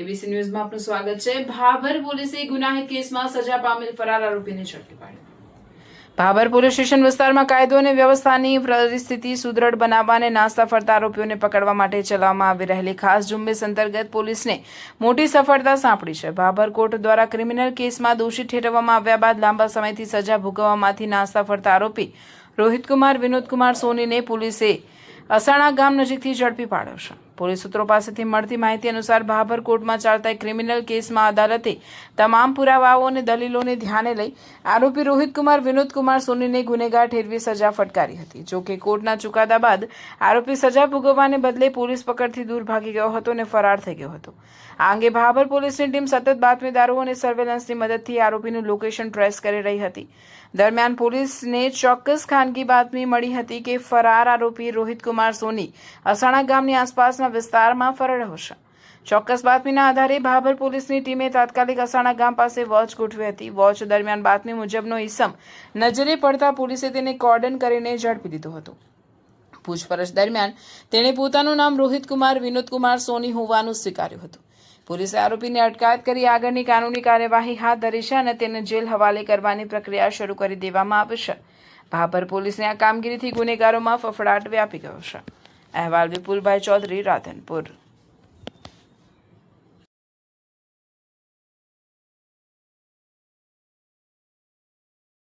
ABC ન્યૂઝમાં આપનું સ્વાગત છે। ભાભર પોલીસે ગુનાહિત કેસમાં સજા પામેલ ફરાર આરોપીને ઝડપી પાડ્યો। ભાભર પોલીસ સ્ટેશન વિસ્તારમાં કાયદો અને વ્યવસ્થાની પરિસ્થિતિ સુદૃઢ બનાવવા અને નાસ્તા ફરતા આરોપીઓને પકડવા માટે ચલાવવામાં આવી રહેલી ખાસ ઝુંબેશ અંતર્ગત પોલીસને મોટી સફળતા સાંપડી છે। ભાભર કોર્ટ દ્વારા ક્રિમિનલ કેસમાં દોષિત ઠેરવવામાં આવ્યા બાદ લાંબા સમયથી સજા ભોગવવામાંથી નાસ્તા ફરતા આરોપી રોહિતકુમાર વિનોદકુમાર સોનીને પોલીસે અસાણા ગામ નજીકથી ઝડપી પાડ્યો છે। પોલીસ સૂત્રો પાસેથી મળતી માહિતી અનુસાર ભાભર કોર્ટમાં ચાલતા ક્રિમિનલ કેસમાં અદાલતે તમામ પુરાવાઓ અને દલીલોને ધ્યાને લઈ આરોપી રોહિતકુમાર વિનોદકુમાર સોનીને ગુનેગાર ઠેરવી સજા ફટકારી હતી। જો કે કોર્ટના ચુકાદા બાદ આરોપી સજા ભોગવવાને બદલે પોલીસ પકડથી દૂર ભાગી ગયો હતો અને ફરાર થઈ ગયો હતો। આ અંગે ભાભર પોલીસની ટીમ સતત બાતમીદારો અને સર્વેલન્સની મદદથી આરોપીનું લોકેશન ટ્રેસ કરી રહી હતી। દરમિયાન પોલીસને ચોક્કસ ખાનગી બાતમી મળી હતી કે ફરાર આરોપી રોહિતકુમાર સોની અસાણા ગામની આસપાસના વિસ્તારમાં ફરી રહ્યો છે। ચોક્કસ બાતમીના આધારે ભાભર પોલીસની ટીમે તાત્કાલિક અસાણા ગામ પાસે વોચ ગોઠવી હતી। વોચ દરમિયાન બાતમી મુજબનો ઈસમ નજરે પડતા પોલીસે તેને કોર્ડન કરીને ઝડપી લીધો હતો। પૂછપરછ દરમિયાન તેણે પોતાનું નામ રોહિતકુમાર વિનોદકુમાર સોની હોવાનું સ્વીકાર્યું હતું। પોલીસે આરોપીને અટકાયત કરી આગળની કાનૂની કાર્યવાહી હાથ ધરી છે અને તેને જેલ હવાલે કરવાની પ્રક્રિયા શરૂ કરી દેવામાં આવી છે। ભાભર પોલીસની આ કામગીરીથી ગુનેગારોમાં ફફડાટ વ્યાપી ગયો છે। અહેવાલ વિપુલભાઈ ચૌધરી, રાધનપુર।